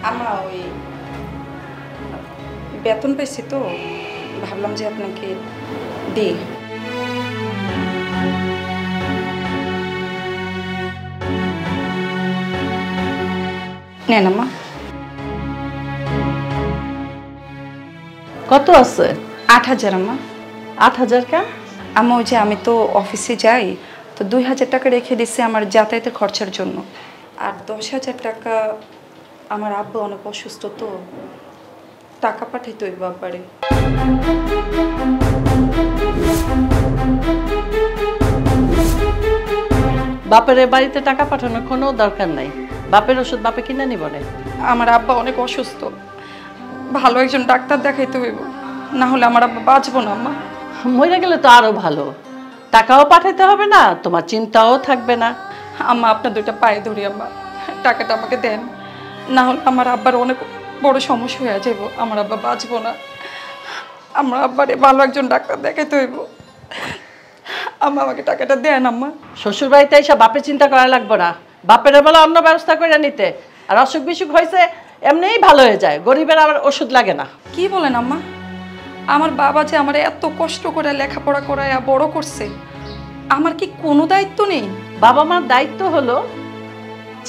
আমা ওই বেতন পেয়েছি তো ভাবলাম যে আপনাকে দিই। নেন আম্মা। কত আছে? ৮,০০০ আম্মা। ৮,০০০ কেন? আম্মা ওই যে আমি তো অফিসে যাই, তো ২,০০০ টাকা রেখে দিচ্ছি আমার যাতায়াতের খরচার জন্য, আর ১০,০০০ টাকা আমার আব্বু অনেক অসুস্থ, তো টাকা পাঠাইতে ওই ব্যাপারে। বাপের বাড়িতে টাকা পাঠানোর কোনো দরকার নাই। বাপের ওষুধ বাপে কিনে নিব না। আমার আব্বা অনেক অসুস্থ, ভালো একজন ডাক্তার দেখাইতে হইব, না হলে আমার আব্বা বাঁচবো না আম্মা। মরে গেলে তো আরো ভালো, টাকাও পাঠাইতে হবে না, তোমার চিন্তাও থাকবে না। আম্মা আপনার দুইটা পায়ে ধরি আম্মা, টাকাটা আমাকে দেন, না হলে আমার আব্বার অনেক বড় সমস্যা হয়ে যাব, আমার আব্বা বাঁচবো না। আমার আব্বারে ভালো একজন ডাক্তার দেখাইতে হইব, আম্মা আমাকে টাকাটা দেন আম্মা। শ্বশুর বাড়িতে এসে বাপের চিন্তা করা লাগবে না, বাপের বেলা অন্য ব্যবস্থা করে নিতে। আর অসুখ বিসুখ হয়েছে এমনিই ভালো হয়ে যায়, গরিবের আবার ওষুধ লাগে না। কি বলেন আম্মা? আমার বাবা যে আমার এত কষ্ট করে লেখাপড়া করায় বড় করছে, আমার কি কোনো দায়িত্ব নেই? বাবা মার দায়িত্ব হলো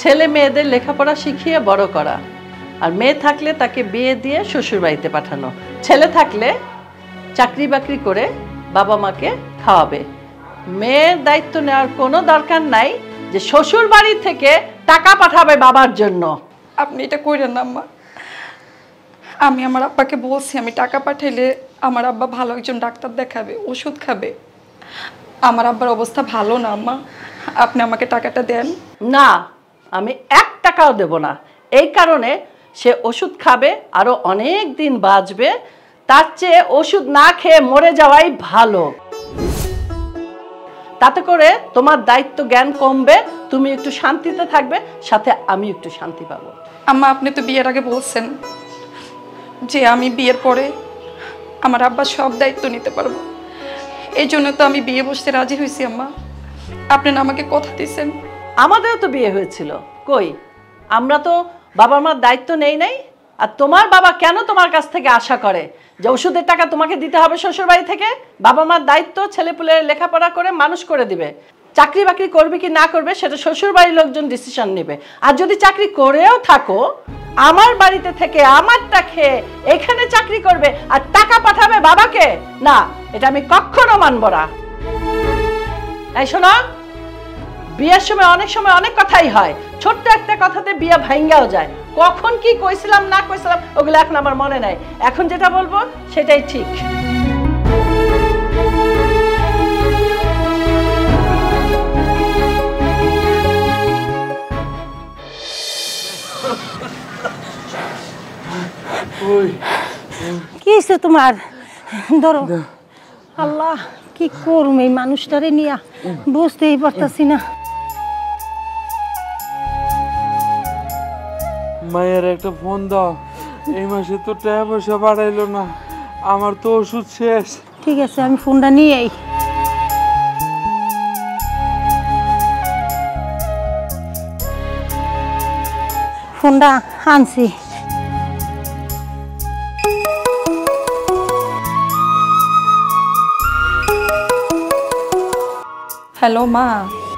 ছেলে মেয়েদের লেখাপড়া শিখিয়ে বড় করা, আর মেয়ে থাকলে তাকে বিয়ে দিয়ে শ্বশুর বাড়িতে পাঠানো, ছেলে থাকলে চাকরি বাকরি করে বাবা মাকে খাওয়াবে। মেয়ের দায়িত্ব নেওয়ার কোনো দরকার নাই যে শ্বশুর বাড়ি থেকে টাকা পাঠাবে বাবার জন্য। আপনি এটা কইরেন না আম্মা, আমি আমার আব্বাকে বলছি আমি টাকা পাঠাইলে আমার আব্বা ভালো একজন ডাক্তার দেখাবে, ওষুধ খাবে। আমার আব্বার অবস্থা ভালো না আম্মা, আপনি আমাকে টাকাটা দেন। না, আমি 1 টাকাও দেব না। এই কারণে সে ওষুধ খাবে, আরো অনেক দিন বাঁচবে, তার চেয়ে ওষুধ না খেয়ে মরে যাওয়াই ভালো। তাতে করে তোমার দায়িত্ব জ্ঞান কমবে, তুমি একটু শান্তিতে থাকবে, সাথে আমি একটু শান্তি পাবো। আম্মা আপনি তো বিয়ের আগে বলছেন যে আমি বিয়ের পরে আমার আব্বা সব দায়িত্ব নিতে পারবো, এই জন্য তো আমি বিয়ে বসতে রাজি হয়েছি আম্মা। আপনি না আমাকে কথা দিয়েছেন। আমাদেরও তো বিয়ে হয়েছিল, কই আমরা তো বাবা মার দায়িত্ব নেই নাই। আর তোমার বাবা কেন তোমার কাছ থেকে আশা করে যে ওষুধের টাকা তোমাকে দিতে হবে শ্বশুর বাড়ি থেকে? বাবা মার দায়িত্ব ছেলেপুলের লেখাপড়া করে মানুষ করে দিবে। চাকরি বাকরি করবে কি না করবে সেটা শ্বশুর বাড়ির লোকজন ডিসিশন নেবে। আর যদি চাকরি করেও থাকো, আমার বাড়িতে থেকে আমারটা খেয়ে এখানে চাকরি করবে আর টাকা পাঠাবে বাবাকে, না, এটা আমি কখনো মানব না। এই শোনো, বিয়ের সময় অনেক কথাই হয়, ছোট্ট একটা কথাতে বিয়ে ভাঙ্গাও যায়। কখন কি কইছিলাম না কইছিলাম ওগুলো এখন আমার মনে নাই, এখন যেটা বলবো সেটাই ঠিক। কি হয়েছে তোমার? ধরো। আল্লাহ, কি করুম এই মানুষটারে নিয়া, বুঝতেই পারতাছি না। মায়ের একটা ফোন দাও, এই মাসে তো টাকা পয়সা বাড়াইলো না, আমার তো ওষুধ শেষ। ঠিক আছে, আমি ফোনটা নিয়েই। ফোনটা আনছি। হ্যালো মা।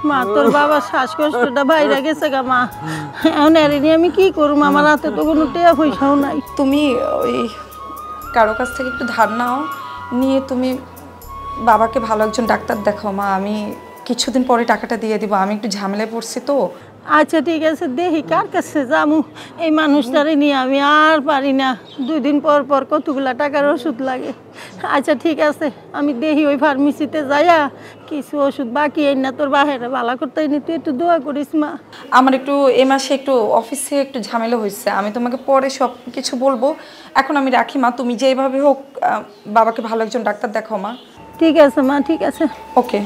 মা, তোর বাবা শ্বাসকষ্টটা বাইরে গেছে গা মা, এখন এরিনি আমি কি করুম, আমার হাতে তো কোনো টাকা পয়সাও নাই। তুমি ওই কারো কাছ থেকে একটু ধার নাও, নিয়ে তুমি বাবাকে ভালো একজন ডাক্তার দেখাও মা, আমি কিছুদিন পরে টাকাটা দিয়ে দিব, আমি একটু ঝামেলায় পড়ছি তো। আচ্ছা ঠিক আছে, দেখি কার কাছে যামু, এই মানুষটারে নিয়ে আমি আর পারি না, 2 দিন পর পর কতগুলা টাকার ওষুধ লাগে। আচ্ছা ঠিক আছে, আমি দেখি ওই ফার্মেসিতে যাইয়া কিছু ওষুধ বাকি এই না তোর বাহিরে ভালো করতে নি, তুই একটু দোয়া করিস মা। আমার একটু এ মাসে একটু অফিসে একটু ঝামেলা হয়েছে, আমি তোমাকে পরে সব কিছু বলবো, এখন আমি রাখি মা, তুমি যেভাবে হোক বাবাকে ভালো একজন ডাক্তার দেখাও মা। ঠিক আছে মা, ঠিক আছে, ওকে।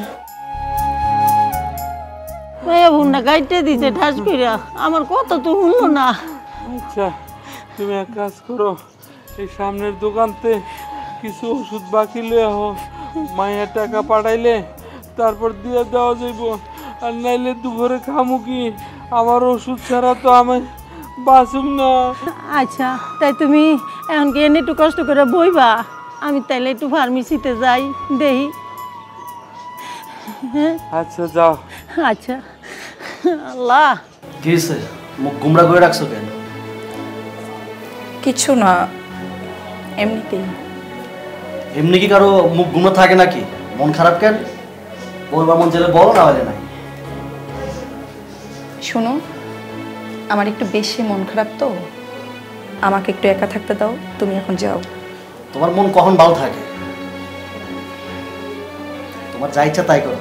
না গাইতে দিছে ঠাস কইরা, আমার কথা তো শুনলো না। আচ্ছা তুমি এক কাজ করো, এই সামনের দোকানতে কিছু ওষুধ বাকি লয়ে আহ, মায়ের টাকা পাঠাইলে তারপর দিয়ে দেওয়া যাইব, আর নাইলে দুপুরে খামু কি? আমার ওষুধ ছাড়া তো আমি বাসুম না। আচ্ছা তাই তুমি এখন কি এনে একটু কষ্ট করে বইবা, আমি তাইলে একটু ফার্মেসিতে যাই দেই। আচ্ছা যাও। আচ্ছা। আল্লাহ, কি হয়েছে? মুখ গুমরা করে রাখছো কেন? কিছু না, এমনিতেই। এমনি কি কারো মুখ গুমরা থাকে নাকি? মন খারাপ কেন? বলবা মন জেলে বলো, না হলে নাই। শোনো, আমার একটু বেশি মন খারাপ তো, আমাকে একটু একা থাকতে দাও, তুমি এখন যাও। তোমার মন কখন ভালো থাকে? তোমার যা ইচ্ছা তাই করো।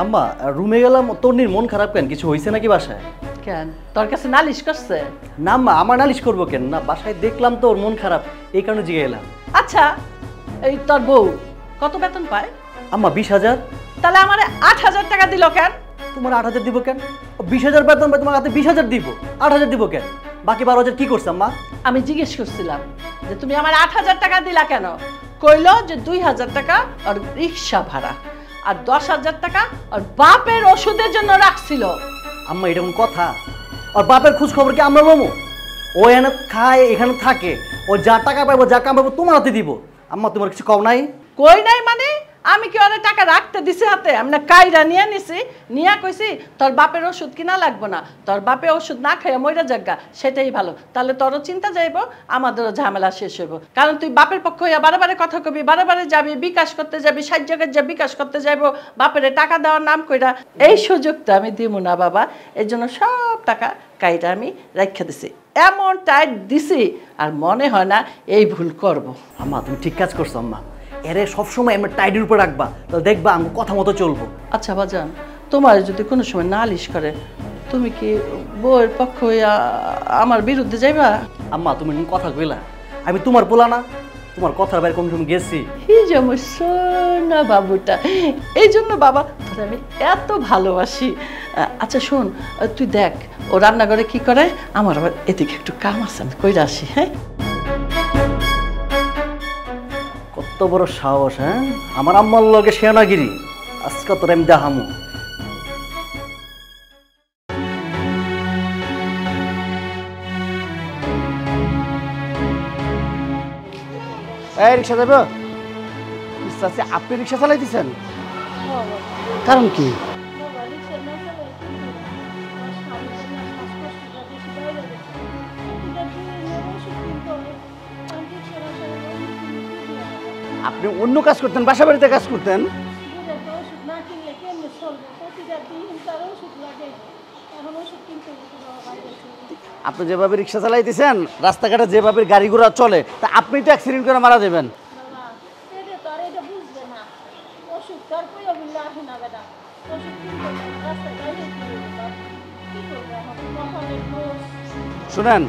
আম্মা, রুমে গেলাম, তন্নির মন খারাপ কেন? কিছু হয়েছে নাকি বাসায়? কেন তোর কাছে নালিশ করছে? না আম্মা, আমার নালিশ করবো কেন? না, বাসায় দেখলাম তো ওর মন খারাপ, এই কারণে জিগে এলাম। আচ্ছা, এই তোর বউ কত বেতন পায়? আম্মা 20,000। তাহলে আমারে 8,000 টাকা দিল কেন? তোমার 8,000 দিব কেন? 20,000 বেতন পাই, তোমার হাতে 20,000 দিব, 8,000 দিব কেন? বাকি 12,000 কি করছে আম্মা? আমি জিজ্ঞেস করছিলাম যে তুমি আমার 8,000 টাকা দিলা কেন? কইলো যে 2,000 টাকা আর রিক্সা ভাড়া আর 10,000 টাকা আর বাপের ওষুধের জন্য রাখছিল। আম্মা এটা কোন কথা? আর বাপের খোঁজ খবর কি আমরা লমো? ও এখানে খায়, এখানে থাকে, ও যা টাকা পাবো, যা কাম পাবো তোমার হাতে দিব। আম্মা তোমার কিছু কও নাই? কই নাই মানে? আমি কি ওরে টাকা রাখতে দিছি হাতে? আমি না কাইরা নিয়ে নিছি, নিয়া কইছি তোর বাপের ওষুধ কিনা লাগবো না, তোর বাপে ওষুধ না খাইয়া মইরা যাগা, সেটাই ভালো। তাহলে তোরও চিন্তা যাইব, আমাদেরও ঝামেলা শেষ হইব। কারণ তুই বাপের পক্ষ হইয়া বারে কথা কবি, বারে যাবি, বিকাশ করতে যাবি, 60 জায়গায় যা বিকাশ করতে যাইব, বাপের টাকা দেওয়ার নাম কইরা। এই সুযোগটা আমি দিব না বাবা, এর জন্য সব টাকা কাইরা আমি রাখা দিছি, এমন টাইট দিছি, আর মনে হয় না এই ভুল করব। আম্মা তুমি ঠিক কাজ করছো আম্মা, এরে সবসময় আমরা টাইডের উপর রাখবা, তাহলে দেখবা আমি কথা মতো চলবো। আচ্ছা বাজান, তোমার যদি কোনো সময় নালিশ করে, তুমি কি বউয়ের পক্ষ হইয়া আমার বিরুদ্ধে যাইবা? আম্মা তুমি কথা কইলা, আমি তোমার পোলা না? তোমার কথার বাইরে কোন সময় গেছি? এই যে আমার সোনা বাবুটা, এই জন্য বাবা তোরা আমি এত ভালোবাসি। আচ্ছা শোন, তুই দেখ ও রান্নাঘরে কি করে, আমার আবার এদিকে একটু কাম আছে, আমি কইরা আসি। হ্যাঁ, কত বড় সাহস! হ্যাঁ, আমার আম্মার লগে শেয়ানাগিরি, আজকে তোর আমি দেখামু। এই রিক্সা যাবে? আপনি রিক্সা চালাই দিচ্ছেন, কারণ কি? আপনি অন্য কাজ করতেন, বাসা বাড়িতে কাজ করতেন। আপনি যেভাবে রিক্সা চালাইতেছেন, রাস্তাঘাটে যেভাবে গাড়ি ঘোড়া চলে, তা আপনি তো অ্যাক্সিডেন্ট করে মারা যাবেন। শুনেন,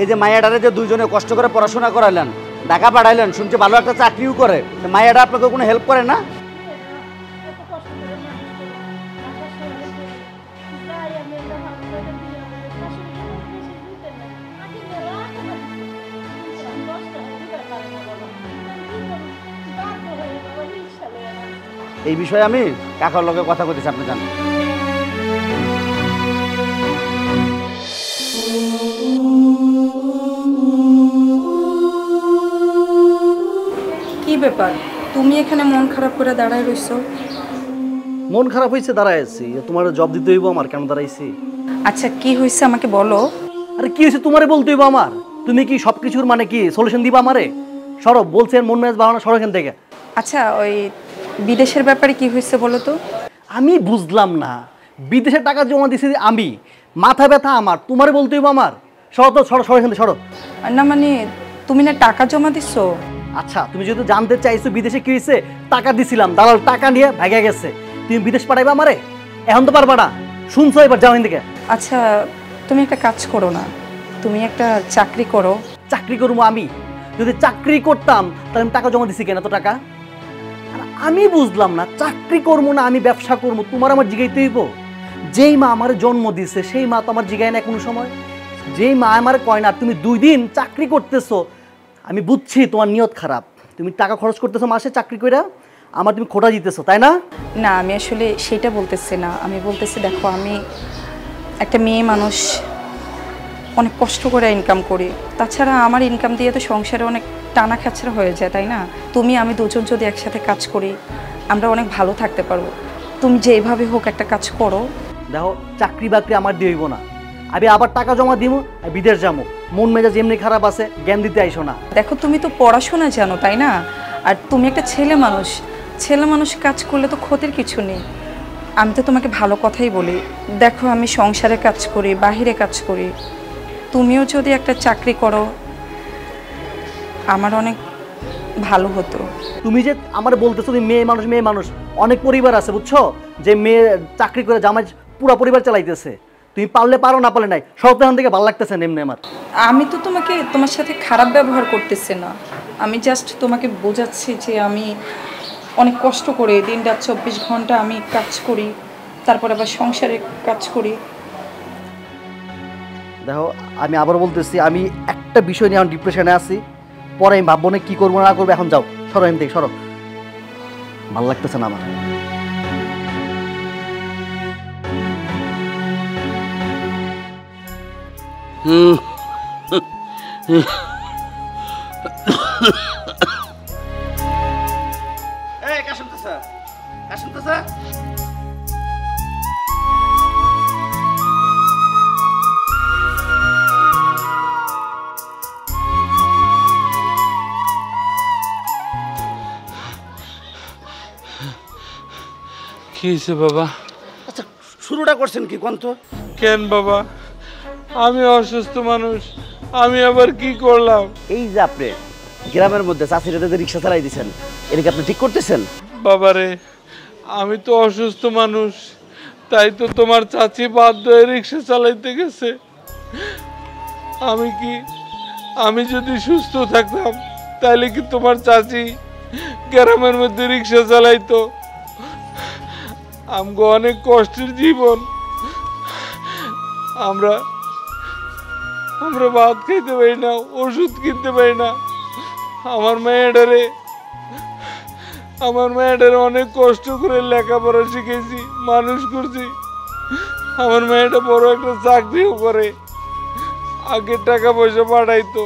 এই যে মায়াডারে যে দুইজনে কষ্ট করে পড়াশোনা করাইলেন, ঢাকা পাঠাইলেন, শুনছি ভালো একটা চাকরিও করে, মায়াডা আপনাকে কোনো হেল্প করে না? এই বিষয়ে আমি কাকার লগে কথা বলতেছি, আপনি জানেন। কি ব্যাপার, তুমি এখানে মন খারাপ করে দাঁড়ায় রইছো? মন খারাপ হয়েছে, দাঁড়াইছি। তোমার জব দিতে হইব, আমার কেন দাঁড়াইছি? আচ্ছা কি হয়েছে আমাকে বলো। আরে কি হয়েছে তোমারে বলতে হইব আমার? তুমি কি সবকিছুর মানে কি সলিউশন দিবা আমারে? সরব বলছেন, মন মেজাজ বাড়ানো, সরো এখান থেকে। আচ্ছা ওই বিদেশের ব্যাপারে কি হয়েছে বলো তো। আমি বুঝলাম না, বিদেশে টাকা জমা দিছি আমি, মাথা ব্যথা আমার, তোমারে বলতে হইব আমার? সরো তো, সরো এখান থেকে, সরো। না মানে তুমি না টাকা জমা দিছো? আচ্ছা তুমি যদি জানতে চাইছো বিদেশে কি হয়েছে, টাকা দিছিলাম, দালাল টাকা নিয়ে ভাগা গেছে, তুমি বিদেশ পাঠাইবা আমারে? এখন তো পারবা না, শুনছো, এবার যাও এখান থেকে। আচ্ছা তুমি একটা কাজ করো না, তুমি একটা চাকরি করো। চাকরি করবো আমি? যদি চাকরি করতাম তাহলে আমি টাকা জমা দিছি কেন, এত টাকা? আর আমি বুঝলাম না, চাকরি করবো না আমি ব্যবসা করবো, তোমার আমার জিগাইতে হইব? যেই মা আমার জন্ম দিছে সেই মা তো আমার জিগায় না কোনো সময়। যেই মা আমার কয় না তুমি 2 দিন চাকরি করতেছো, আমি বুঝছি তোমার নিয়ত খারাপ, তুমি টাকা খরচ করতেছো মাসে চাকরি কইরা, আমার তুমি খোটা দিতেছো, তাই না? না আমি আসলে সেটা বলতেছি না, আমি বলতেছি দেখো আমি একটা মেয়ে মানুষ অনেক কষ্ট করে ইনকাম করি, তাছাড়া আমার ইনকাম দিয়ে তো সংসারে অনেক টানা খাচড়া হয়ে যায়, তাই না? তুমি আমি দুজন যদি একসাথে কাজ করি আমরা অনেক ভালো থাকতে পারবো। তুমি যেভাবে হোক একটা কাজ করো। দেখো চাকরি বাকরি আমার দিইব না, আমি আবার টাকা জমা দিব আর বিদেশ যাবো। মন মেজাজ এমনি খারাপ আছে, জ্ঞান দিতে আইসো না। দেখো তুমি তো পড়াশোনা জানো, তাই না? আর তুমি একটা ছেলে মানুষ, ছেলে মানুষ কাজ করলে তো ক্ষতির কিছু নেই। আমি তো তোমাকে ভালো কথাই বলি। দেখো আমি সংসারে কাজ করি, বাহিরে কাজ করি, তুমিও যদি একটা চাকরি করো আমার অনেক ভালো হতো। তুমি যে আমার বলতেছো তুমি মেয়ে মানুষ, মেয়ে মানুষ, অনেক পরিবার আছে বুঝছো, যে মেয়ে চাকরি করে জামাই পুরো পরিবার চালাইতেছে। তুমি পারলে পারো, না পারলে নাই। সপ্তাহ থেকে ভালো লাগতেছে এমনি আমার। আমি তো তোমার সাথে খারাপ ব্যবহার করতেছি না, আমি জাস্ট তোমাকে বোঝাচ্ছি যে আমি অনেক কষ্ট করে দিন রাত 24 ঘন্টা আমি কাজ করি, তারপর আবার সংসারে কাজ করি। দেখো আমি আবার বলতেছি, আমি একটা বিষয় নিয়ে আমি ডিপ্রেশনে আছি, পরে আমি ভাববো না কি করবো না করবো। এখন যাও, সরো এমনি থেকে, সরো, ভালো লাগতেছে না আমার। এই কাশিম চাচা, কাশিম চাচা, কি হয়েছে বাবা? আচ্ছা শুরুটা করছেন কি কোন তো? কেন বাবা, আমি অসুস্থ মানুষ, আমি আবার কি করলাম? এই যে আপনি গ্রামের মধ্যে চাষিরা যে রিক্সা চালাই দিচ্ছেন, এটা কি আপনি ঠিক করতেছেন? বাবারে, আমি তো অসুস্থ মানুষ, তাই তো তোমার চাচি বাধ্য হয়ে রিক্সা চালাইতে গেছে। আমি যদি সুস্থ থাকতাম তাহলে কি তোমার চাচি গ্রামের মধ্যে রিক্সা চালাইতো? আমগো অনেক কষ্টের জীবন, আমরা ভাত খাইতে পারি না, ওষুধ কিনতে পারি না। আমার মেয়েটারে অনেক কষ্ট করে লেখাপড়া শিখেছি, মানুষ করছি। আমার মেয়েটা বড় একটা চাকরিও করে, আগে টাকা পয়সা পাঠাইতো।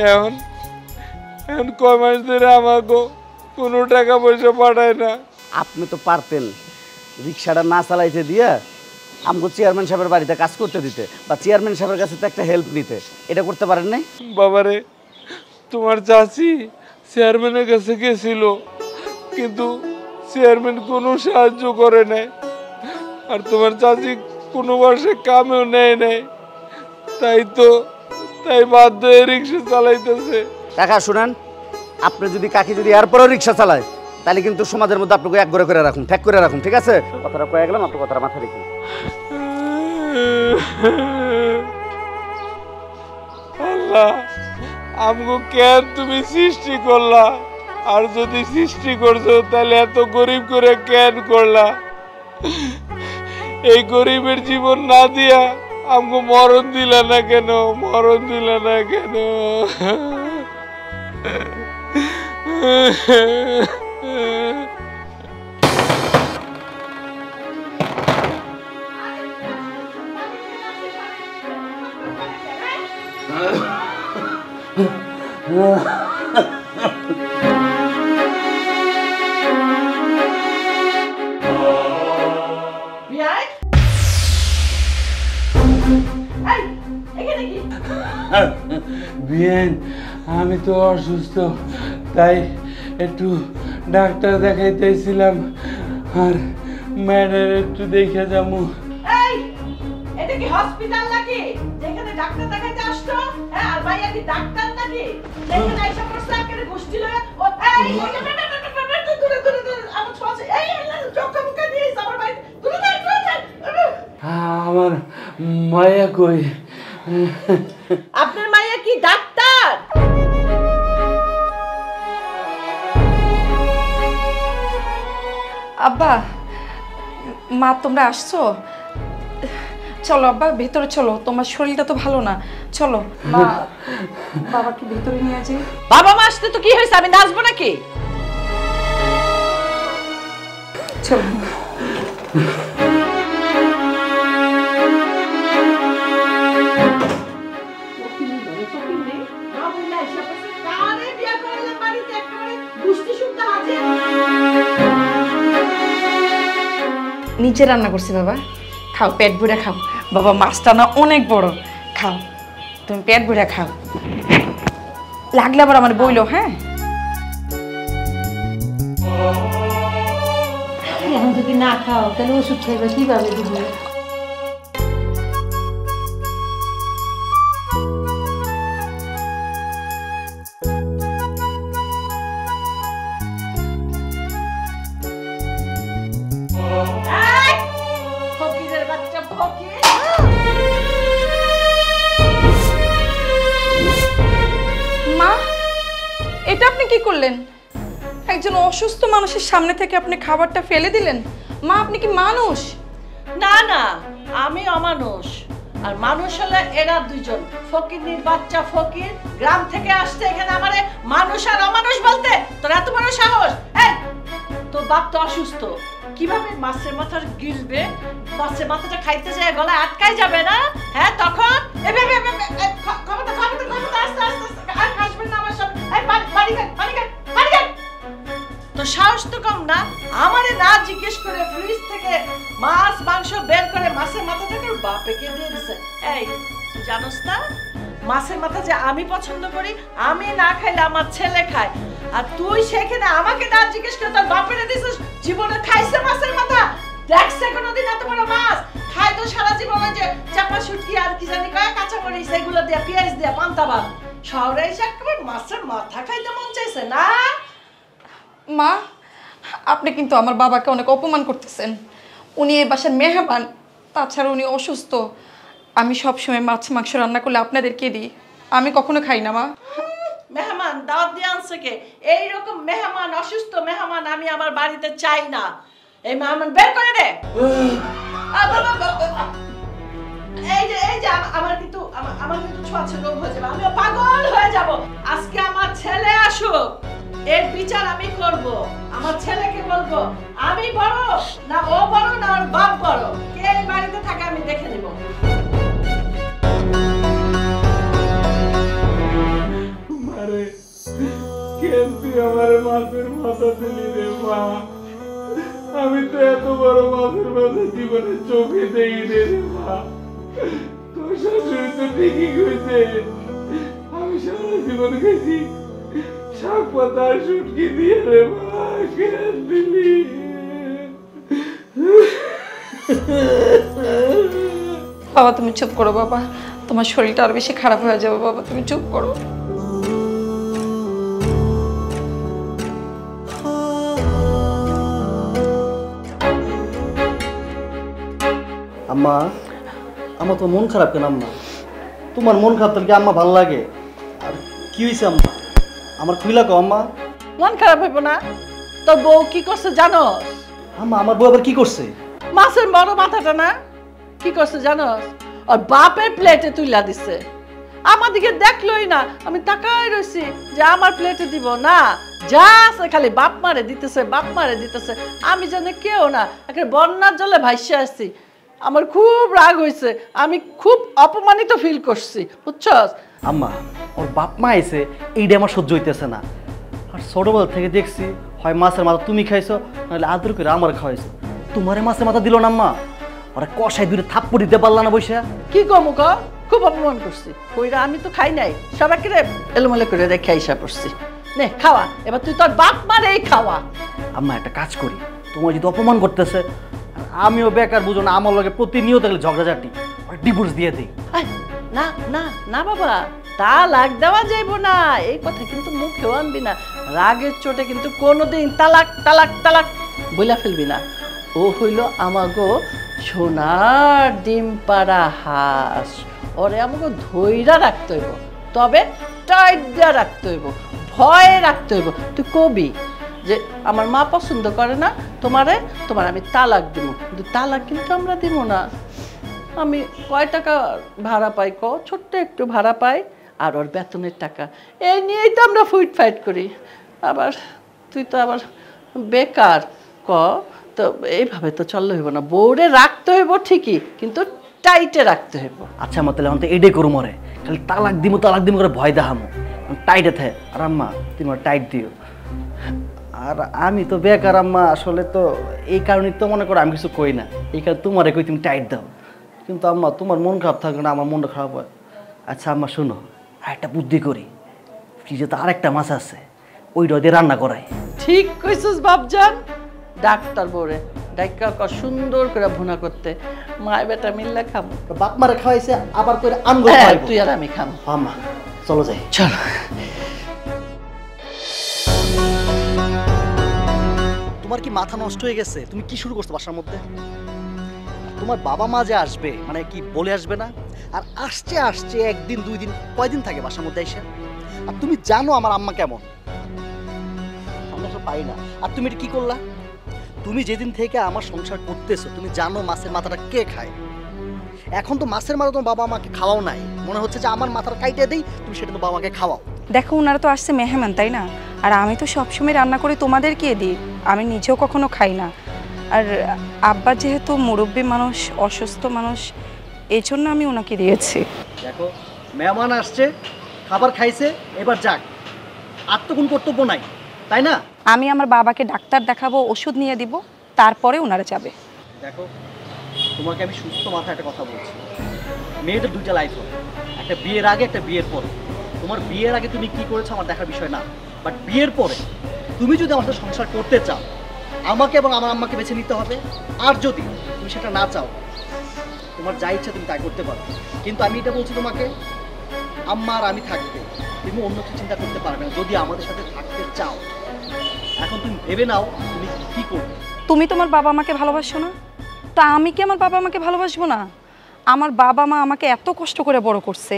এখন কয় মাস ধরে আমাকে কোনো টাকা পয়সা পাঠায় না। আপনি তো পারতেন রিক্সাটা না চালাইতে দিয়ে আমগো চেয়ারম্যান সাহেবের বাড়িতে কাজ করতে দিতে, বা চেয়ারম্যান সাহেবের কাছে তো একটা হেল্প নিতে। এটা করতে পারেন নাই? বাবারে, তোমার চাচি চেয়ারম্যানের কাছে গেছিল, কিন্তু চেয়ারম্যান কোনো সাহায্য করে নাই। আর তোমার চাচি কোনো বর্ষে কামেও নেয় নাই, তাই বাধ্য হয়ে রিক্সা চালাইতেছে। কাকা শুনেন, আপনি যদি কাকি যদি এরপরও রিক্সা চালায় তাহলে কিন্তু সমাজের মধ্যে আপনাকে এক করে রাখুন, ঠেক করে রাখুন, ঠিক আছে? কথাটা কয়ে গেলাম, আপনার কথাটা মাথায় রেখুন। আল্লাহ, আমগো কেন তুমি সৃষ্টি করলা? আর যদি সৃষ্টি করছো তাহলে এত গরিব করে কেন করলা? এই গরিবের জীবন না দিয়া আমগো মরণ দিলা না কেন? মরণ দিলা না কেন? বিয়েন, আমি তো অসুস্থ, তাই একটু ডাক্তার দেখাইতেছিলাম, আর ম্যাডার একটু দেখে যাবো। এই, এটা কি হসপিটাল নাকি যেখানে ডাক্তার দেখাইতে আসছো? হ্যাঁ, আর ভাইয়া কি ডাক্তার নাকি যেখানে আইসা পড়ছে আকেরে গোষ্ঠী লয়ে? ও এই দূরে আমার ছোঁয়া, এই চোখা মুখা দিয়ে আমার ভাই দূরে আমার মায়া কই? আপনার মাইয়া কি ডাক্তার? আব্বা, মা তোমরা আসছো? চলো আব্বা ভেতরে চলো, তোমার শরীরটা তো ভালো না। চলো মা, বাবাকে ভেতরে নিয়ে যাই। বাবা মা আসতে তো কি হয়েছে, আমি নাচবো নাকি? চলো। নিজে রান্না করছি বাবা, খাও পেট ভরে খাও। বাবা মাছটা না অনেক বড়, খাও তুমি পেট ভরে খাও, লাগলে আবার আমার বইলো। হ্যাঁ এখন যদি না খাও তাহলে ওষুধ খাইবে কিভাবে দিবি? ফকিরের বাচ্চা ফকির। মা, এটা আপনি কি করলেন? একজন অসুস্থ মানুষের সামনে থেকে আপনি খাবারটা ফেলে দিলেন। মা, আপনি কি মানুষ? না না, আমি অমানুষ। আর মানুষ হলে এরা দুইজন, ফকিরনির বাচ্চা ফকির। গ্রাম থেকে আসতে এখানে আমারে মানুষ আর অমানুষ বলতে তোর এত বড় সাহস? এই, তোর বাপ তো অসুস্থ, কিভাবে মাছের মাথা গিলবে? মাছের মাথাটা খাইতে যায় গলায় আটকাই যাবে না? হ্যাঁ তখন তো সাহস তো কম না, আমারে না জিজ্ঞেস করে ফ্রিজ থেকে মাছ মাংস বের করে মাছের মাথাটাকে বাপেকে দিয়ে দিছে। এই তুই জানোস না মাছের মাথা যে আমি পছন্দ করি, আমি না খাইলে আমার ছেলে খায়, আর তুই সেখানে আমাকে না জিজ্ঞেস করে তোর বাপেরে দিছিস। জীবনে খাইছে মাছের মাথা? দেখছে কোনোদিন এত বড় মাছ? খায় তো সারা জীবনে যে চাপা শুটকি আর কি জানি কয় কাঁচা মরিচ এগুলো দিয়ে পেঁয়াজ দিয়ে পান্তা ভাত। শহরে এসে একেবারে মাছের মাথা খাইতে মন চাইছে না? মা, আপনি কিন্তু আমার বাবাকে অনেক অপমান করতেছেন। উনি এই বাসার মেহমান, তাছাড়া উনি অসুস্থ। আমি সবসময় মাছ মাংস রান্না করলে আপনাদেরকে দিই, আমি কখনো খাই না। মা, মেহমান দাওয়াত দিয়ে আনছে কে? এইরকম মেহমান, অসুস্থ মেহমান আমি আমার বাড়িতে চাই না। এই মেহমান বের করে দে। এই যে আমার কিন্তু ছোঁয়াছে রোগ হয়ে যাবে, আমিও পাগল হয়ে যাব। আজকে আমার ছেলে আসুক, এর বিচার আমি করব। আমার ছেলেকে বলবো আমি বড় না ও বড় না ওর বাপ বড়, কে এই বাড়িতে থাকে আমি দেখে নিব। আরে কেন তুই আমার মাছের মাথা দিলি রে মা? আমি তো এত বড় মাছের মাথা জীবনে চোখে দেখিনি রে মা। তোর শাশুড়ি তো ঠিকই কইছে, আমি সারা জীবন খাইছি শাক পাতা আর শুটকি দিয়ে রে মা। কেন দিলি? বাবা তুমি চুপ করো। বাবা, তোমার শরীরটা আরো বেশি খারাপ হয়ে যাবে। বাবা তুমি চুপ করো। আম্মা, আমার তো মন খারাপ কেন আম্মা? তোমার মন খারাপ তাহলে কি আম্মা ভালো লাগে? আর কি হয়েছে আম্মা? আমার খুইলা কো আম্মা। মন খারাপ হইব না? তোর বউ কি করছে জানোস? আম্মা, আমার বউ আবার কি করছে? মাছের বড় মাথাটা না কি করছে জানোস? আর বাপের প্লেটে তুইলা দিছে। আমার দিকে দেখলোই না, আমি তাকাই রইছি যে আমার প্লেটে দিব না, যা আছে খালি বাপ মারে দিতেছে, বাপ মারে দিতেছে। আমি জানি কেউ না, একটা বন্যার জলে ভাইসে আসছি। আমার খুব রাগ হয়েছে, আমি খুব অপমানিত ফিল করছি, বুঝছস? আম্মা, ওর বাপ মা আইছে, এইটা আমার সহ্য হইতেছে না। আর ছোটবেলা থেকে দেখছি হয় মাছের মাথা তুমি খাইছো, নাহলে আদর করে আমার খাওয়াইছো। তোমারে মাছের মাথা দিল না আম্মা? ওরা কষায় দুটো থাপ্পড় দিতে পারলা না বসে? কি কমু ক? খুব অপমান করছি। কইরা আমি তো খাই নাই, সবাইকে এলোমেলো করে রেখে আইসা পড়ছি। নে খাওয়া, এবার তুই তোর বাপ মারেই খাওয়া। আম্মা, একটা কাজ করি, তোমার যদি অপমান করতেছে, আমিও বেকার বুঝো না, আমার লগে প্রতিনিয়ত গেলে ঝগড়াঝাটি, ডিভোর্স দিয়ে দিই। না না না বাবা, তালাক দেওয়া যাইব না, এই কথা কিন্তু মুখেও আনবি না। রাগের চোটে কিন্তু কোনোদিন তালাক তালাক তালাক বইলা ফেলবি না। ও হইল আমাগো সোনার ডিম পাড়া হাঁস, ওরে আমাকে ধৈর্য রাখতে হইব, তবে টাইট দিয়া রাখতে হইব, ভয় রাখতে হইব। তুই কবি যে আমার মা পছন্দ করে না তোমার আমি তালাক দিব, কিন্তু তালাক কিন্তু আমরা দিব না। আমি কয় টাকা ভাড়া পাই ক? ছোট্ট একটু ভাড়া পাই, আর ওর বেতনের টাকা, এই নিয়েই তো আমরা ফুইট ফাইট করি। আবার তুই তো আবার বেকার ক, তো এইভাবে তো চললে হইব না। বউরে রাখতে হইব ঠিকই, কিন্তু টাইটে রাখতে হইব। আচ্ছা আমার তাহলে আমাকে এটাই করু মরে, খালি তালাক দিব করে ভয় দেখামো, টাইটে থাকে। আর আম্মা তুমি টাইট দিও। আর আমি তো বেকার আম্মা, আসলে তো এই কারণেই তো মনে করো আমি কিছু কই না, এই কারণে তোমারে কই তুমি টাইট দাও। কিন্তু আম্মা তোমার মন খারাপ থাকবে না, আমার মনটা খারাপ হয়। আচ্ছা আম্মা শোনো, আর একটা বুদ্ধি করি, ফ্রিজে তো আরেকটা মাছ আছে, ওইটা দিয়ে রান্না করাই। ঠিক কইছিস বাপজান। ডাক্তার বলে ডাক্তার সুন্দর করে ভুনা করতে, মায় বেটা মিললে খাবো। বাপ মারে খাওয়াইছে আবার করে আমগো হ্যাঁ, খাওয়াইবো। তুই আর আমি খাবো। আম্মা চলো যাই। চল। তোমার কি মাথা নষ্ট হয়ে গেছে? তুমি কি শুরু করছো বাসার মধ্যে? তোমার বাবা মা যে আসবে মানে কি বলে আসবে না? আর আসছে আসছে একদিন দুই দিন, কয়দিন থাকে বাসার মধ্যে এসে? আর তুমি জানো আমার আম্মা কেমন, আমরা তো পাই না। আর তুমি এটা কি করলা? তুমি যেদিন থেকে আমার সংসার করতেছো তুমি জানো মাছের মাথাটা কে খায়। এখন তো মাছের মাথা তোমার বাবা মাকে খাওয়াও নাই, মনে হচ্ছে যে আমার মাথাটা কাইটে দেই, তুমি সেটা তো বাবা মাকে খাওয়াও। দেখো ওনারা তো আসছে মেহমান, তাই না? আর আমি তো সবসময় রান্না করে তোমাদেরকে দিই, আমি নিজেও কখনো খাই না। আর আব্বা যেহেতু মুরব্বী মানুষ, অসুস্থ মানুষ, এই জন্য আমি ওনাকে দিয়েছি। দেখো মেহমান আসছে, খাবার খাইছে, এবার যাক, আর তো কোনো কর্তব্য নাই, তাই না? আমি আমার বাবাকে ডাক্তার দেখাবো, ওষুধ নিয়ে দিব, তারপরে ওনারা যাবে। দেখো তোমাকে আমি সুস্থ মাথায় একটা কথা বলছি, মেয়েদের দুইটা লাইফ হয়, একটা বিয়ের আগে একটা বিয়ের পরে। তোমার বিয়ের আগে তুমি কি করেছো আমার দেখার বিষয় না, বাট বিয়ের পরে তুমি যদি আমার সাথে সংসার করতে চাও আমাকে এবং আমার আম্মাকে বেছে নিতে হবে। আর যদি তুমি সেটা না চাও, তোমার যা ইচ্ছা তুমি তাই করতে পারো। কিন্তু আমি এটা বলছি তোমাকে, আম্মা আর আমি থাকতে তুমি অন্য কিছু চিন্তা করতে পারবে না যদি আমাদের সাথে থাকতে চাও। এখন তুমি ভেবে নাও তুমি কি করবে। তুমি তোমার বাবা মাকে ভালোবাসো না? তা আমি কি আমার বাবা মাকে ভালোবাসবো না? আমার বাবা মা আমাকে এত কষ্ট করে বড় করছে,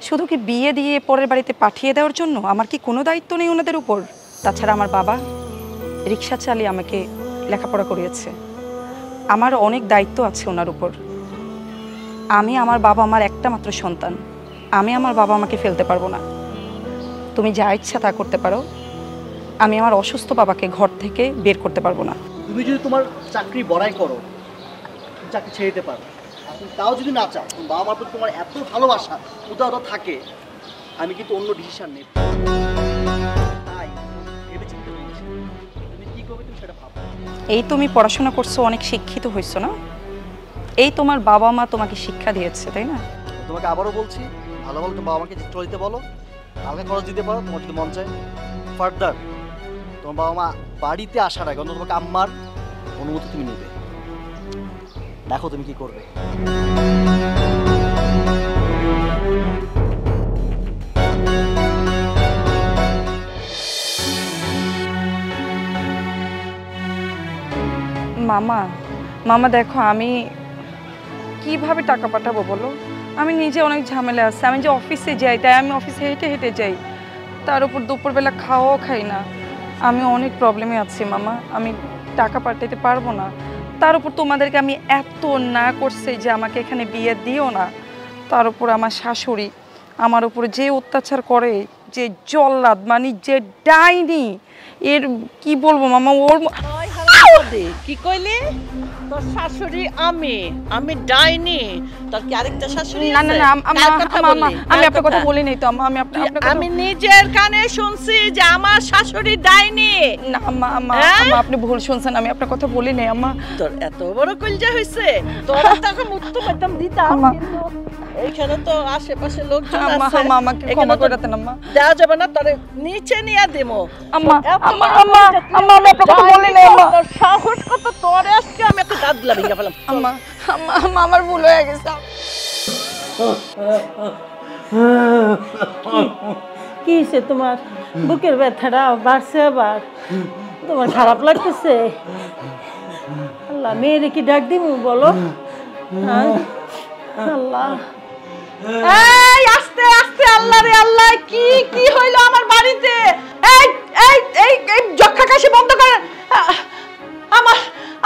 শুধু কি বিয়ে দিয়ে পরের বাড়িতে পাঠিয়ে দেওয়ার জন্য? আমার কি কোনো দায়িত্ব নেই ওনাদের উপর? তাছাড়া আমার বাবা রিক্সা চালিয়ে আমাকে লেখাপড়া করিয়েছে, আমার অনেক দায়িত্ব আছে ওনার উপর। আমি আমার বাবা মার একটা মাত্র সন্তান, আমি আমার বাবা মাকে ফেলতে পারবো না। তুমি যা ইচ্ছা তা করতে পারো, আমি আমার অসুস্থ বাবাকে ঘর থেকে বের করতে পারবো না। তুমি যদি তোমার চাকরি বড়াই করো, তুমি চাকরি ছেড়ে দিতে পারো। তুমি তাও যদি না চাও, তোমার বাবা মার প্রতি তোমার এত ভালোবাসা উদাহরণ থাকে, আমি কিন্তু অন্য ডিসিশন নেব। তাই ভেবে চিন্তে বলছি, তুমি কি করবে তুমি সেটা ভাবো। এই তুমি পড়াশোনা করছো, অনেক শিক্ষিত হয়েছো না? এই তোমার বাবা মা তোমাকে শিক্ষা দিয়েছে, তাই না? তোমাকে আবারও বলছি, ভালো ভালো তোমার বাবা মাকে চলতে বলো, হালকা খরচ দিতে পারো তোমার যদি মন চায়। ফার্দার তোমার বাবা মা বাড়িতে আসার আগে অন্তত তোমাকে আম্মার অনুমতি তুমি নেবে। দেখো তুমি কি করবে। মামা মামা দেখো, আমি কিভাবে টাকা পাঠাবো বলো? আমি নিজে অনেক ঝামেলা আছে। আমি যে অফিসে যাই, তাই আমি অফিসে হেঁটে হেঁটে যাই, তার উপর দুপুরবেলা খাওয়াও খাই না। আমি অনেক প্রবলেমে আছি মামা, আমি টাকা পাঠাতে পারবো না। তার উপর তোমাদেরকে আমি এত না করছি যে আমাকে এখানে বিয়ে দিও না, তার উপর আমার শাশুড়ি আমার উপর যে অত্যাচার করে, যে জল্লাদ মানে যে ডাইনি, এর কি বলবো মামা। ওর কি কইলি? তোর শাশুড়ি আমি ডাইনি? তোর কি আরেকটা শাশুড়ি না আছে? না না কার কথা বললি? আমি কার আপনার কথা কথা? বলি নাই তো আম্মা, আমি আমি নিজের কানে শুনছি যে আমার শাশুড়ি ডাইনি। না আম্মা, আম্মা হ্যাঁ? আম্মা আপনি ভুল শুনছেন, আমি আপনার কথা বলি নাই আম্মা। তোর এত বড় কলজা হইছে, তোর টাকা মুক্ত পেতাম দিতাম, আম্মা। কিন্তু এইখানে তো আশেপাশে লোকজন আম্মা আছে, আম্মা আমাকে এখানে ক্ষমা তো করে দেন আম্মা। দেওয়া যাবে না, তোরে নিচে নিয়ে দেবো। আম্মা এত আম্মা বড় আম্মা কলজা, তুই আম্মা আমি আপনার কথা বলি নাই আম্মা। তোর সাহস কত? তোরে আজকে আমি একটা দাঁত দিলা ভেঙে ফেলাম। আম্মা আম্মা আম্মা আমার ভুল হয়ে গেছে। কি হয়েছে তোমার? বুকের ব্যথাটা বাড়ছে আবার? তোমার খারাপ লাগতেছে? আল্লাহ, মেয়েরে কি ডাক দিমু বলো? হ্যাঁ? আল্লাহ, এই আস্তে আস্তে, আল্লাহ রে আল্লাহ, কি কি হইলো আমার বাড়িতে? এই এই এই এই যক্ষা কাশি বন্ধ করেন।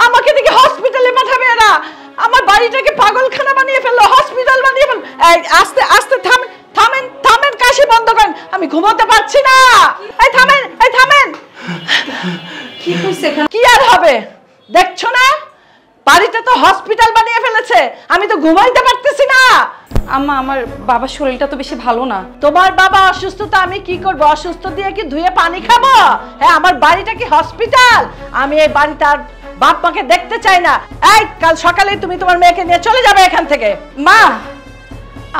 আমাকে দেখি হসপিটালে পাঠাবে এরা। আমার বাড়িটাকে পাগলখানা বানিয়ে ফেললো, হসপিটাল বানিয়ে ফেললো। এই আস্তে আস্তে, থামেন থামেন থামেন, কাশি বন্ধ করেন, আমি ঘুমোতে পারছি না। এই থামেন, এই থামেন। কি হইছে? কি আর হবে দেখছো না? বাড়িটা তো হসপিটাল বানিয়ে ফেলেছে, আমি তো ঘুমাইতে পারতেছি না। আম্মা আমার বাবার শরীরটা তো বেশি ভালো না। তোমার বাবা অসুস্থ তো আমি কি করব? অসুস্থ দিয়ে কি ধুয়ে পানি খাবো? হ্যাঁ, আমার বাড়িটা কি হসপিটাল? আমি এই বাড়িতে আর বাপ মাকে দেখতে চাই না। এই কাল সকালে তুমি তোমার মেয়েকে নিয়ে চলে যাবে এখান থেকে। মা,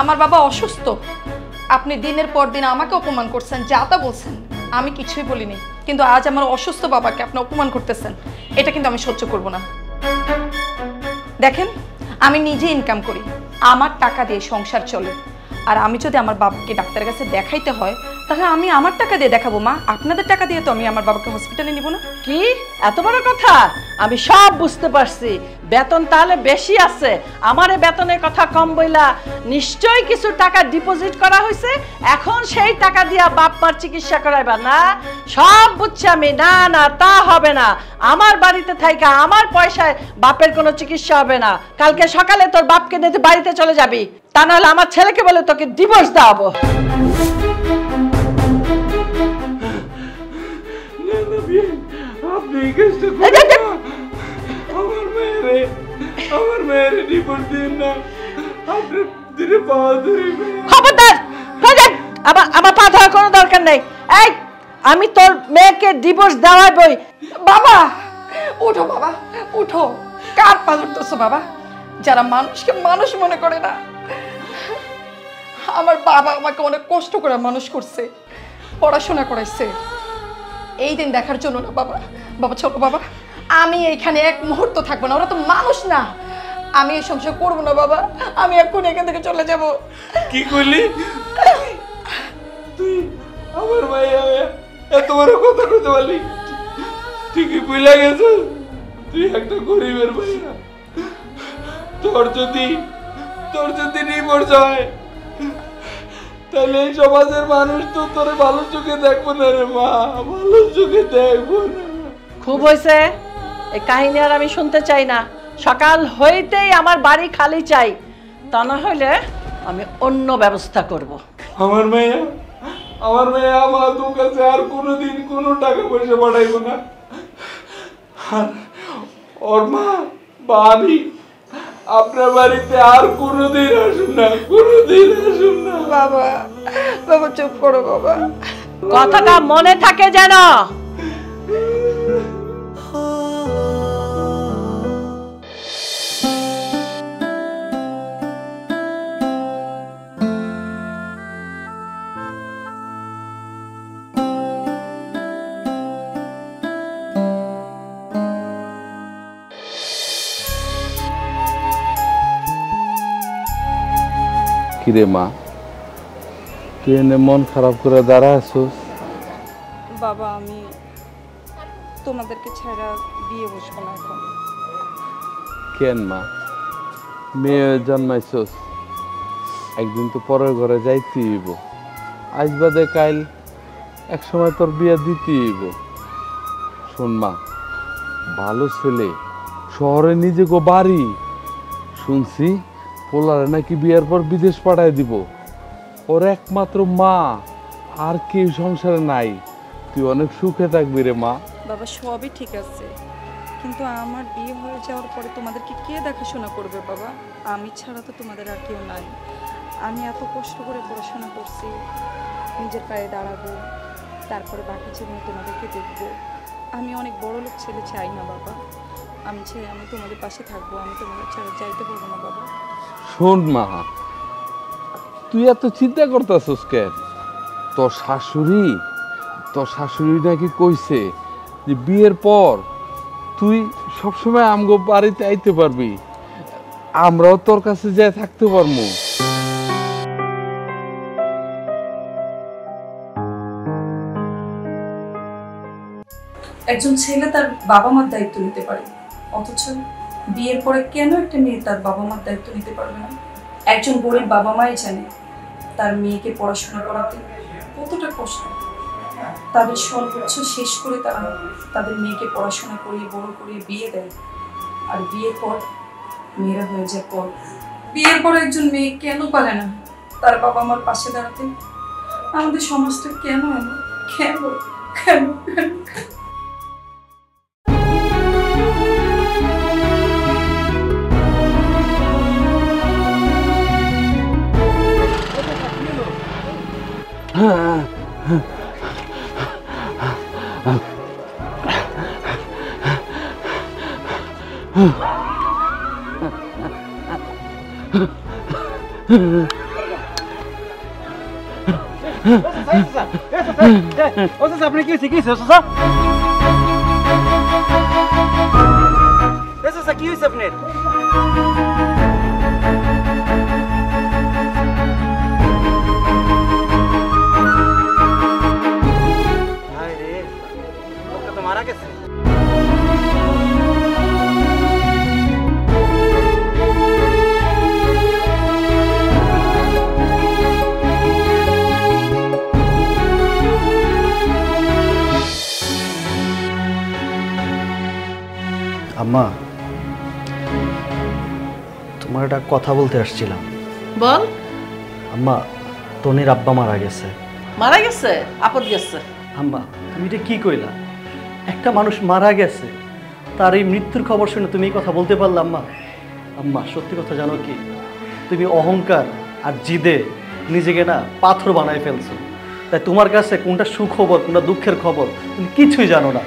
আমার বাবা অসুস্থ, আপনি দিনের পর দিন আমাকে অপমান করছেন, যা তা বলছেন, আমি কিছুই বলিনি, কিন্তু আজ আমার অসুস্থ বাবাকে আপনি অপমান করতেছেন, এটা কিন্তু আমি সহ্য করব না। দেখেন, আমি নিজে ইনকাম করি, আমার টাকা দিয়ে সংসার চলে, আর আমি যদি আমার বাবাকে ডাক্তারের কাছে দেখাইতে হয় তাহলে আমি আমার টাকা দিয়ে দেখাবো মা, আপনাদের টাকা দিয়ে তো আমি আমার বাবাকে হসপিটালে নিব না। কি এত বড় কথা? আমি সব বুঝতে পারছি, বেতন তাহলে বেশি আছে, আমারে বেতনের কথা কম বইলা নিশ্চয়ই কিছু টাকা ডিপোজিট করা হয়েছে, এখন সেই টাকা দিয়া বাপ মার চিকিৎসা করাইবা না? সব বুঝছি আমি। না না, তা হবে না, আমার বাড়িতে থাইকা আমার পয়সায় বাপের কোনো চিকিৎসা হবে না। কালকে সকালে তোর বাপকে নিয়ে তুই বাড়িতে চলে যাবি, তা নাহলে আমার ছেলেকে বলে তোকে ডিভোর্স দেওয়াবো। আপনি এই কাজটা করবেন না। আমার মেয়েরে ডিভোর্স দিন না, আপনি দিনে পাওয়া ধরবে। খবরদার, আমার পা ধরার কোনো দরকার নেই। এই, আমি তোর মেয়েকে ডিভোর্স দেওয়াবই। বাবা উঠো, বাবা উঠো, কার পা ধরতেছো বাবা? যারা মানুষকে মানুষ মনে করে না, আমার বাবা আমাকে অনেক কষ্ট করে মানুষ করছে, পড়াশোনা করাইছে, এই দিন দেখার জন্য না বাবা। বাবা ছোট বাবা, আমি এইখানে এক মুহূর্ত থাকবো না, ওরা তো মানুষ না, আমি এই সংসার করবো না বাবা, আমি এখন এখান থেকে চলে যাব। কি করলি তুই? আমার মাইয়া এত বড় কথা কইতে পারলি? ঠিকই বুঝলা গেছিস, তুই একটা গরিবের মাইয়া, তোর যদি ডিভোর্স হয় তাহলে এই সমাজের মানুষ তো তোর ভালো চোখে দেখবো না রে মা, ভালো চোখে দেখবো না। খুব হয়েছে, এই কাহিনী আর আমি শুনতে চাই না। সকাল হইতেই আমার বাড়ি খালি চাই, তা না হইলে আমি অন্য ব্যবস্থা করব। আমার মেয়ে আমার তোর কাছে আর কোনোদিন কোনো টাকা পয়সা পাঠাইবো না। ওর মা বা আমি আপনার বাড়িতে আর কোনোদিন আসুন না, কোনোদিন আসুন না। বাবা বাবা চুপ করো বাবা, কথাটা মনে থাকে যেন। কিরে মা, তুই এনে মন খারাপ করে দাঁড়া আছিস? বাবা আমি তোমাদেরকে ছাড়া বিয়ে বসবো না এখন। কেন মা, মেয়ে জন্মাইছস, একদিন তো পরের ঘরে যাইতেই হইব, আজ বাদে কাইল এক সময় তোর বিয়ে দিতেই হইব। শোন মা, ভালো ছেলে, শহরে নিজে গো বাড়ি, শুনছি পোলারে নাকি বিয়ের পর বিদেশ পাঠায় দিব, ওর একমাত্র মা, আর কেউ সংসারে নাই, তুই অনেক সুখে থাকবি রে মা। বাবা সবই ঠিক আছে, কিন্তু আমার বিয়ে হয়ে যাওয়ার পরে তোমাদেরকে কে দেখাশোনা করবে বাবা? আমি ছাড়া তো তোমাদের আর কেউ নাই। আমি এত কষ্ট করে পড়াশোনা করছি, নিজের পায়ে দাঁড়াবো, তারপরে বাকি জীবনে তোমাদেরকে দেখবো। আমি অনেক বড় লোক ছেলে চাই না বাবা, আমি চাই আমি তোমাদের পাশে থাকবো, আমি তোমাদের ছাড়া যাইতে পারবো না বাবা। শোন মা, তুই এত চিন্তা করতেছস কেন? তোর শাশুড়ি নাকি কইছে যে বিয়ের পর তুই সবসময় আমগো বাড়িতে আইতে পারবি, আমরাও তোর কাছে যাই থাকতে পারবো। একজন ছেলে তার বাবা মার দায়িত্ব নিতে পারে, অথচ বিয়ের পরে কেন একটা মেয়ে তার বাবা মার দায়িত্ব নিতে পারবে না? একজন গরিব বাবা মাই জানে তার মেয়েকে পড়াশোনা করাতে কতটা কষ্ট, তাদের সর্বোচ্চ শেষ করে তারা তাদের মেয়েকে পড়াশোনা করিয়ে বড় করিয়ে বিয়ে দেয়, আর বিয়ের পর মেয়েরা হয়ে যায় পর। বিয়ের পর একজন মেয়ে কেন পারে না তার বাবা মার পাশে দাঁড়াতে? আমাদের সমাজটা কেন এমন? কেন কেন কেন? আপনি কি কি কি হয়েছে আপনার? মারা গেছে। আম্মা, তোমার একটা কথা বলতে আসছিলাম। বল। আম্মা, তনির আব্বা মারা গেছে। মারা গেছে? আপদ গেছে? আম্মা, তুমি এটা কি কইলা? একটা মানুষ মারা গেছে, তার এই মৃত্যুর খবর শুনে তুমি এই কথা বলতে পারলে? আম্মা, আম্মা সত্যি কথা জানো কি, তুমি অহংকার আর জিদে নিজেকে না পাথর বানায় ফেলছো। তাই তোমার কাছে কোনটা সুখবর কোনটা দুঃখের খবর তুমি কিছুই জানো না।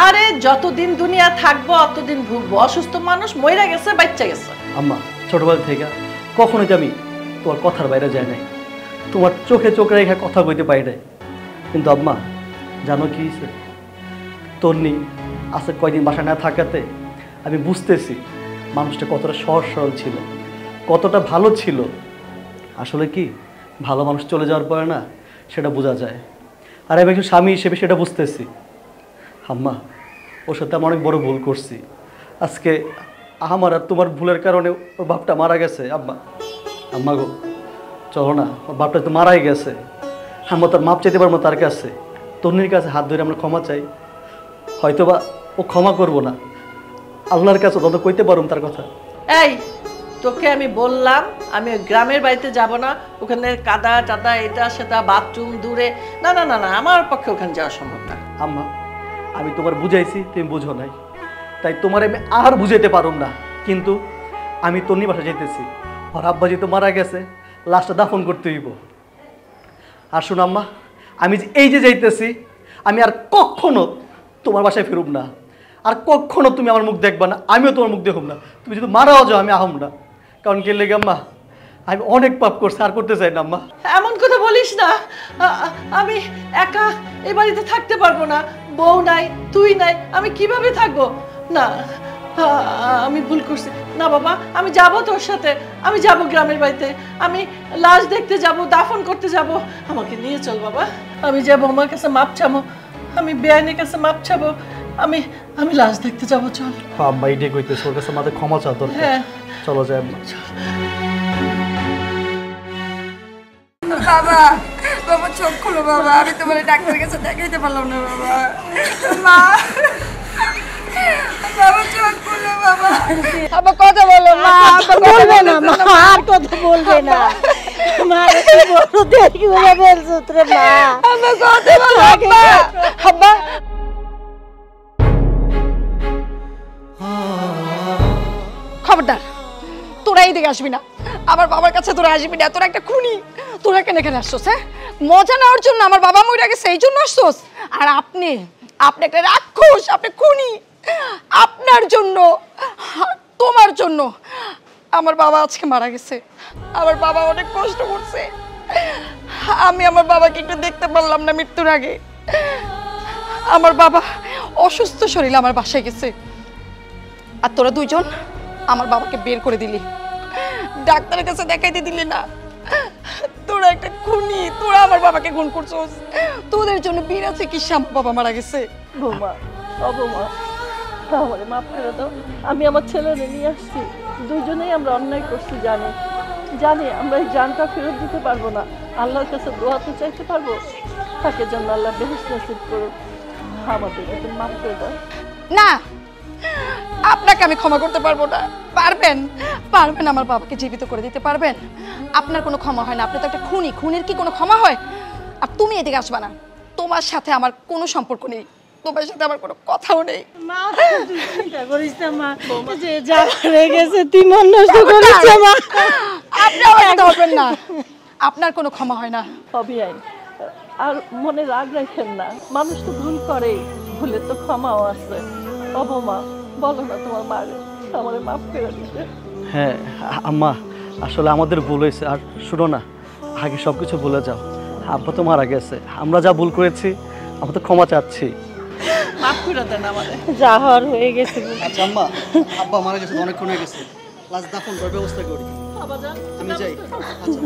আরে যতদিন দুনিয়া থাকবো অতদিন ভুগবো। অসুস্থ মানুষ মইরা গেছে, বাচ্চা গেছে। আম্মা, ছোটবেলা থেকে কখনোই আমি তোমার কথার বাইরে যাই নাই, তোমার চোখে চোখে রেখে কথা কইতে পারি নাই। কিন্তু আম্মা জানো কি হয়েছে, তন্নি আজকে কয়দিন বাসায় না থাকাতে আমি বুঝতেছি মানুষটা কতটা সহজ সরল ছিল, কতটা ভালো ছিল। আসলে কি ভালো মানুষ চলে যাওয়ার পরে না সেটা বোঝা যায়, আর আমি একজন স্বামী হিসেবে সেটা বুঝতেছি। আম্মা, ওর সাথে আমি অনেক বড় ভুল করছি। আজকে আমার আর তোমার ভুলের কারণে ওর বাপটা মারা গেছে। আম্মা, আম্মা গো, চলো না, ওর বাপটা তো মারাই গেছে, আমরা তার মাপ চাইতে পারবো তার কাছে। তন্নির কাছে হাত ধরে আমরা ক্ষমা চাই, হয়তোবা ও ক্ষমা করবো না, আল্লাহর কাছে তত কইতে পারুম তার কথা। এই তোকে আমি বললাম আমি ওই গ্রামের বাড়িতে যাব না, ওখানে কাদা টাদা এটা সেটা বাথরুম দূরে, না না না না, আমার পক্ষে ওখানে যাওয়া সম্ভব না। আম্মা, আমি তোমার বুঝাইছি, তুমি বুঝো নাই, তাই তোমার আমি আর বুঝাইতে পারুম না। কিন্তু আমি তন্নি বাসা যাইতেছি, ওর আব্বা যেহেতু মারা গেছে, লাশটা দাফন করতে হইব। আর শোনো আম্মা, আমি যে এই যে যাইতেছি, আমি আর কখনো তোমার বাসায় ফিরুম না, আর কখনো তুমি আমার মুখ দেখবা না, আমিও তোমার মুখ দেখুম না। তুমি যদি মারাও যাও আমি আহম না, কারণ কে লেগে আম্মা আমি অনেক পাপ করছি, আর করতে চাই না আম্মা। এমন কথা বলিস না, আমি একা এই বাড়িতে থাকতে পারবো না, বউ নাই তুই নাই, আমি কিভাবে থাকবো? না, আমি ভুল করছি। না বাবা, আমি যাব তোর সাথে, আমি যাব গ্রামের বাড়িতে, আমি লাশ দেখতে যাব, দাফন করতে যাব, আমাকে নিয়ে চল বাবা। আমি যাবো, আমার কাছে মাপ চাবো, আমি বেআইনের কাছে মাপ চাবো, আমি আমি লাশ দেখতে যাব। চল আম্মা, এইটাই কইতেছে, ওর কাছে আমাদের ক্ষমা চাওয়া দরকার। হ্যাঁ চলো যাই আম্মা। বাবা, বাবা চোখ খুলো বাবা, আমি তোমার ডাক্তারের কাছে দেখাইতে পারলাম না বাবা। মা, বাবা চোখ খুলো বাবা। আবার কথা বলো মা, বলবে না মা, আর কথা বলবে না মা, বড় দেখি বলে বলছো তোরে মা, আবার কথা বলো আব্বা। আব্বা, খবরদার, তোরা এইদিকে আসবি না, আমার বাবার কাছে তোরা আসবি না, তোরা একটা খুনি। তোরা কেন এখানে আসছোস? হ্যাঁ, মজা নেওয়ার জন্য? আমার বাবা মরে গেছে এই জন্য আসছোস? আর আপনি আপনি একটা রাক্ষস, আপনি খুনি। আপনার জন্য, তোমার জন্য আমার বাবা আজকে মারা গেছে। আমার বাবা অনেক কষ্ট করছে, আমি আমার বাবাকে একটু দেখতে পারলাম না মৃত্যুর আগে। আমার বাবা অসুস্থ শরীরে আমার বাসায় গেছে, আর তোরা দুইজন আমার বাবাকে বের করে দিলি, ডাক্তারের কাছে দেখাইতে দিলি না। তোরা একটা খুনি, তোরা আমার বাবাকে খুন করছস। তোদের জন্য বিনা চিকিৎসা আমার বাবা মারা গেছে। বৌমা, ও বৌমা, আমারে মাফ করে দাও, আমি আমার ছেলেরে নিয়ে আসছি, দুইজনেই আমরা অন্যায় করছি, জানি জানি আমরা এই জানটা ফেরত দিতে পারবো না, আল্লাহর কাছে দোয়া তো চাইতে পারবো, তাকে জন্য আল্লাহ বেহেশত নসিব করুক, আমাদেরকে মাফ করে দাও। না, আপনাকে আমি ক্ষমা করতে পারবো না। পারবেন? পারবেন আমার বাবাকে জীবিত করে দিতে পারবেন? আপনার কোনো ক্ষমা হয় না, আপনি তো একটা খুনি, খুনির কি কোনো ক্ষমা হয়? আর তুমি এদিকে আসবা না, তোমার সাথে আমার কোনো সম্পর্ক নেই, তোমার সাথে আমার কোনো কথাও নেই। মা, তুই চিন্তা করিস না মা, যে যা হয়ে গেছে তুই মন নষ্ট করিস মা, আপনি আমাকে ধরবেন না, আপনার কোনো ক্ষমা হয় না। অভিয়াই আর মনে রাগ রাখেন না, মানুষ তো ভুল করে, ভুলের তো ক্ষমাও আছে। অবমা বলো না তোমার মারে আমারে মাফ করে দিতে। হ্যাঁ আম্মা, আসলে আমাদের ভুল হয়েছে। আর শুনো না, আগে সব কিছু ভুলে যাও। আব্বা তো মারা গেছে, আমরা যা ভুল করেছি আমরা তো ক্ষমা চাচ্ছি। মাফ করে দেন আমারে। যা হওয়ার হয়ে গেছে। আচ্ছা আম্মা, আব্বা মারা গেছে, অনেকক্ষণ হয়ে গেছে, লাস্ট দাফন করার ব্যবস্থা করি। বাবা যান, আমি যাই। ব্যবস্থা করো। আচ্ছা।